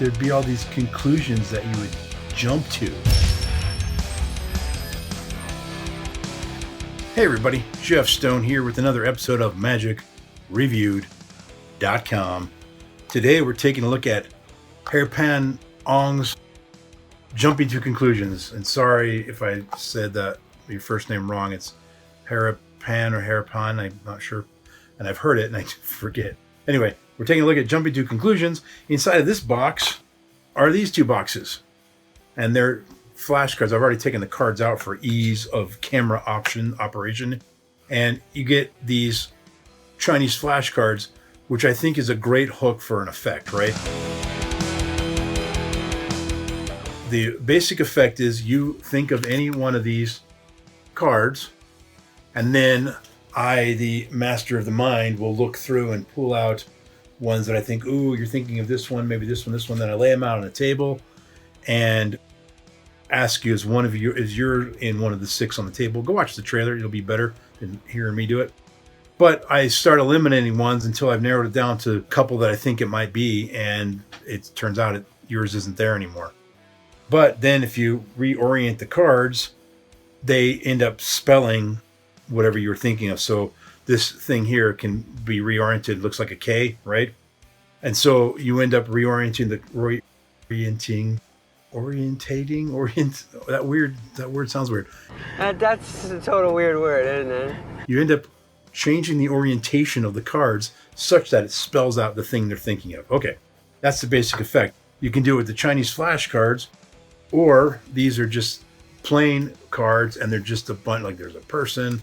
there'd be all these conclusions that you would jump to. Hey everybody, Jeff Stone here with another episode of MagicReviewed.com. Today we're taking a look at Harapan Ong's jumping to conclusions. And sorry if I said that your first name wrong. It's Harapan or Harapan, I'm not sure. And I've heard it and I forget. Anyway, we're taking a look at jumping to conclusions. Inside of this box are these two boxes. And they're flashcards. I've already taken the cards out for ease of camera operation. And you get these Chinese flashcards, which I think is a great hook for an effect, right? The basic effect is you think of any one of these cards, and then I, the master of the mind, will look through and pull out ones that I think, ooh, you're thinking of this one, maybe this one. Then I lay them out on the table and ask you, is you're in one of the six on the table? Go watch the trailer. It'll be better than hearing me do it. But I start eliminating ones until I've narrowed it down to a couple that I think it might be, and it turns out yours isn't there anymore. But then if you reorient the cards, they end up spelling whatever you were thinking of. So this thing here can be reoriented. It looks like a K, right? And so you end up reorienting that word sounds weird. That's a total weird word, isn't it? You end up changing the orientation of the cards such that it spells out the thing they're thinking of. Okay, that's the basic effect. You can do it with the Chinese flashcards, or these are just plain cards and they're just a bunch, like there's a person,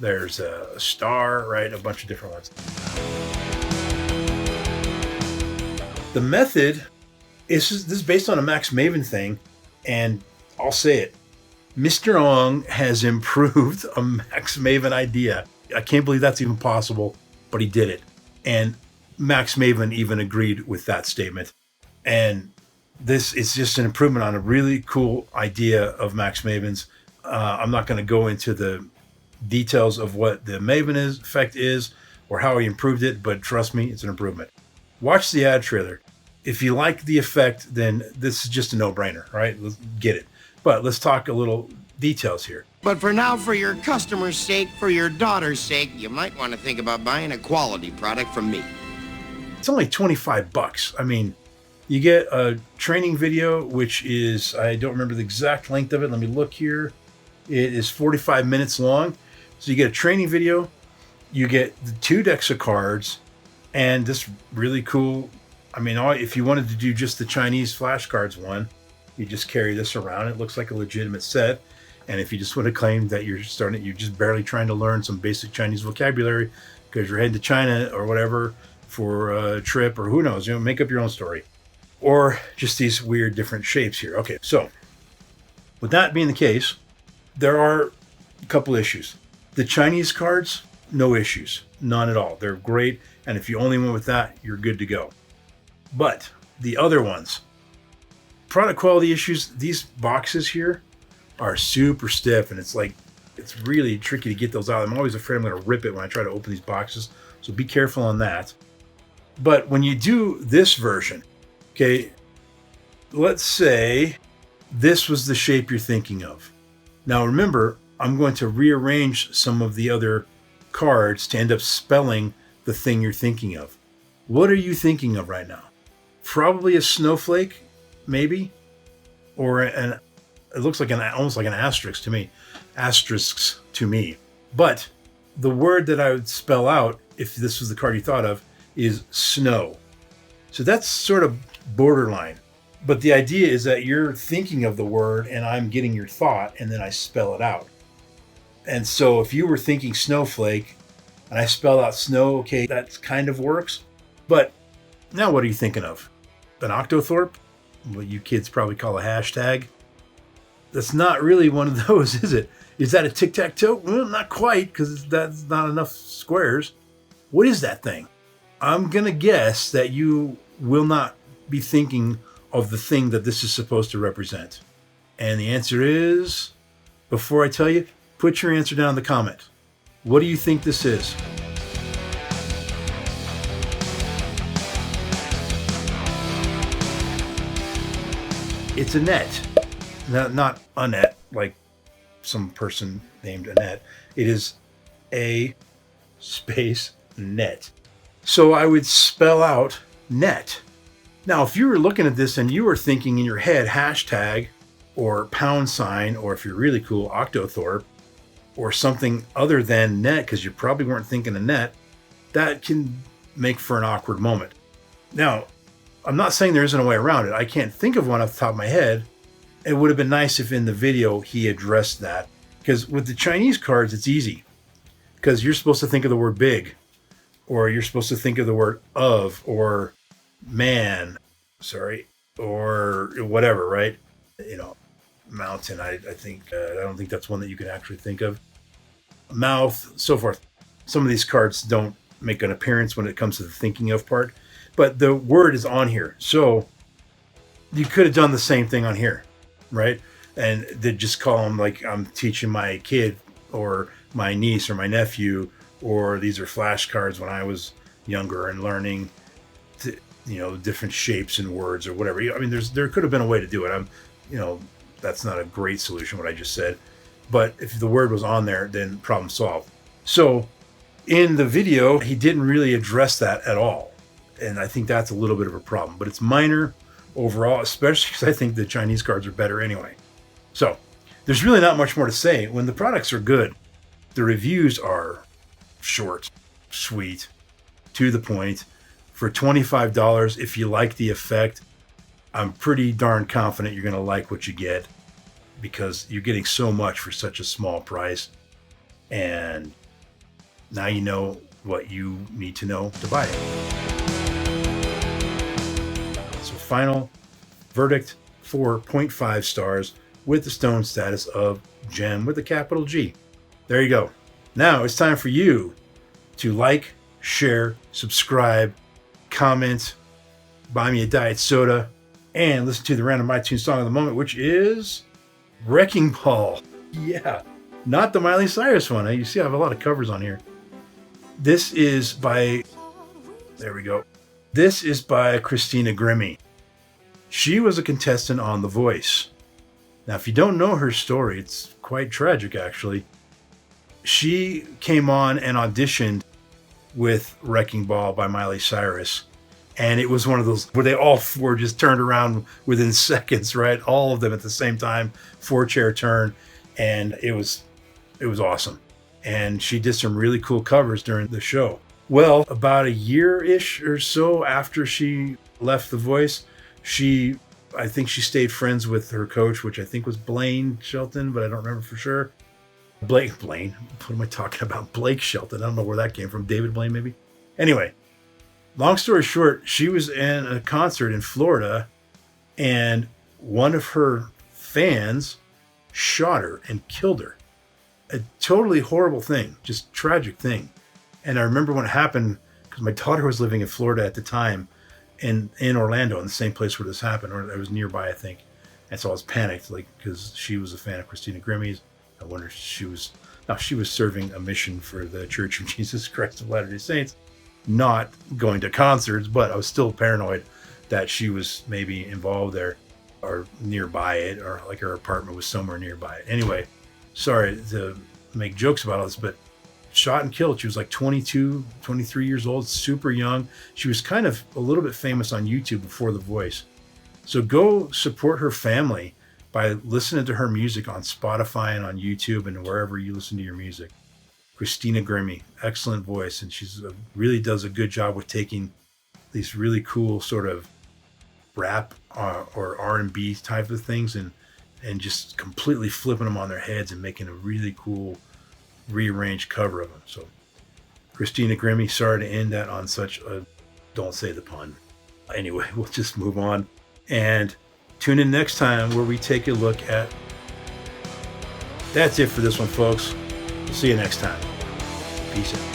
there's a star, right? A bunch of different ones. The method this is based on a Max Maven thing, and I'll say it. Mr. Ong has improved a Max Maven idea. I can't believe that's even possible, but he did it. And Max Maven even agreed with that statement. And this is just an improvement on a really cool idea of Max Maven's. I'm not going to go into the details of what the Maven effect is or how he improved it, but trust me, it's an improvement. Watch the ad trailer. If you like the effect, then this is just a no-brainer, right? Let's get it. But let's talk a little details here. But for now, for your customer's sake, for your daughter's sake, you might want to think about buying a quality product from me. It's only $25. I mean, you get a training video, which is, I don't remember the exact length of it. Let me look here. It is 45 minutes long. So you get a training video, you get the 2 decks of cards, and this really cool. I mean, if you wanted to do just the Chinese flashcards one, you just carry this around. It looks like a legitimate set. And if you just want to claim that you're just barely trying to learn some basic Chinese vocabulary because you're heading to China or whatever for a trip or who knows, make up your own story. Or just these weird different shapes here. Okay, so with that being the case, there are a couple issues. The Chinese cards, no issues, none at all. They're great. And if you only went with that, you're good to go. But the other ones, product quality issues, these boxes here are super stiff, and it's really tricky to get those out. I'm always afraid I'm going to rip it when I try to open these boxes, so be careful on that. But when you do this version, okay, let's say this was the shape you're thinking of. Now remember, I'm going to rearrange some of the other cards to end up spelling the thing you're thinking of. What are you thinking of right now? Probably a snowflake, maybe, or it looks like almost like an asterisk to me. Asterisks to me. But the word that I would spell out, if this was the card you thought of, is snow. So that's sort of borderline. But the idea is that you're thinking of the word and I'm getting your thought and then I spell it out. And so if you were thinking snowflake and I spell out snow, okay, that kind of works. But now what are you thinking of? An octothorpe? What you kids probably call a hashtag. That's not really one of those, is it? Is that a tic-tac-toe? Well, not quite, because that's not enough squares. What is that thing? I'm going to guess that you will not be thinking of the thing that this is supposed to represent. And the answer is, before I tell you, put your answer down in the comment. What do you think this is? It's a net. Not Annette, like some person named Annette. It is a space net. So I would spell out net. Now, if you were looking at this and you were thinking in your head hashtag or pound sign, or if you're really cool, Octothorpe, or something other than net, because you probably weren't thinking of net, that can make for an awkward moment. Now, I'm not saying there isn't a way around it. I can't think of one off the top of my head. It would have been nice if in the video he addressed that. Because with the Chinese cards, it's easy. Because you're supposed to think of the word big, or you're supposed to think of the word of, or man, or whatever, right? You know, mountain, I think, I don't think that's one that you can actually think of. Mouth, so forth. Some of these cards don't make an appearance when it comes to the thinking of part, but the word is on here. So you could have done the same thing on here, right? And they just call them like I'm teaching my kid or my niece or my nephew, or these are flashcards when I was younger and learning to, different shapes and words or whatever. I mean, there could have been a way to do it. That's not a great solution, what I just said. But if the word was on there, then problem solved. So in the video, he didn't really address that at all. And I think that's a little bit of a problem. But it's minor overall, especially because I think the Chinese cards are better anyway. So there's really not much more to say. When the products are good, the reviews are short, sweet, to the point. For $25, if you like the effect, I'm pretty darn confident you're going to like what you get, because you're getting so much for such a small price. And now you know what you need to know to buy it. So final verdict, 4.5 stars with the stone status of gem with a capital G. There you go. Now it's time for you to like, share, subscribe, comment, buy me a diet soda, and listen to the random iTunes song of the moment, which is Wrecking Ball. Yeah, not the Miley Cyrus one. You see I have a lot of covers on here. This is by, there we go. This is by Christina Grimmie. She was a contestant on The Voice. Now, if you don't know her story, it's quite tragic, actually. She came on and auditioned with Wrecking Ball by Miley Cyrus. And it was one of those where they all four just turned around within seconds, right? All of them at the same time, 4-chair turn. And it was awesome. And she did some really cool covers during the show. Well, about a year-ish or so after she left The Voice, I think she stayed friends with her coach, which I think was Blaine Shelton, but I don't remember for sure. Blaine, what am I talking about? Blake Shelton. I don't know where that came from. David Blaine, maybe? Anyway, long story short, she was in a concert in Florida, and one of her fans shot her and killed her. A totally horrible thing, just tragic thing. And I remember when it happened, because my daughter was living in Florida at the time, in Orlando, in the same place where this happened, or it was nearby, I think. And so I was panicked, because she was a fan of Christina Grimmie's. I wonder if she was serving a mission for the Church of Jesus Christ of Latter-day Saints, not going to concerts, but I was still paranoid that she was maybe involved there or nearby it, or like her apartment was somewhere nearby it. Anyway, sorry to make jokes about all this, but shot and killed. She was like 22, 23 years old, super young. She was kind of a little bit famous on YouTube before The Voice. So go support her family by listening to her music on Spotify and on YouTube and wherever you listen to your music. Christina Grimmie, excellent voice, and she really does a good job with taking these really cool sort of rap or R&B type of things and just completely flipping them on their heads and making a really cool rearranged cover of them. So Christina Grimmie, sorry to end that on such a, don't say the pun. Anyway, we'll just move on and tune in next time where we take a look at. That's it for this one, folks. We'll see you next time. Peace out.